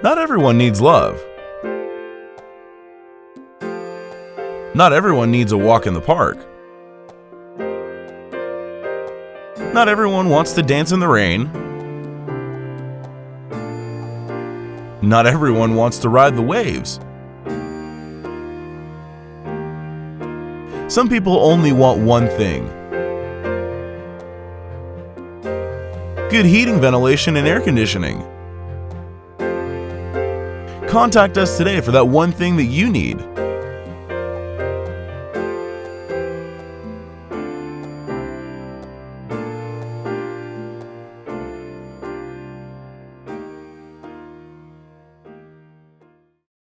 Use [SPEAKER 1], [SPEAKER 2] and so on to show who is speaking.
[SPEAKER 1] Not everyone needs love. Not everyone needs a walk in the park. Not everyone wants to dance in the rain. Not everyone wants to ride the waves. Some people only want one thing: good heating, ventilation, and air conditioning. Contact us today for that one thing that you need.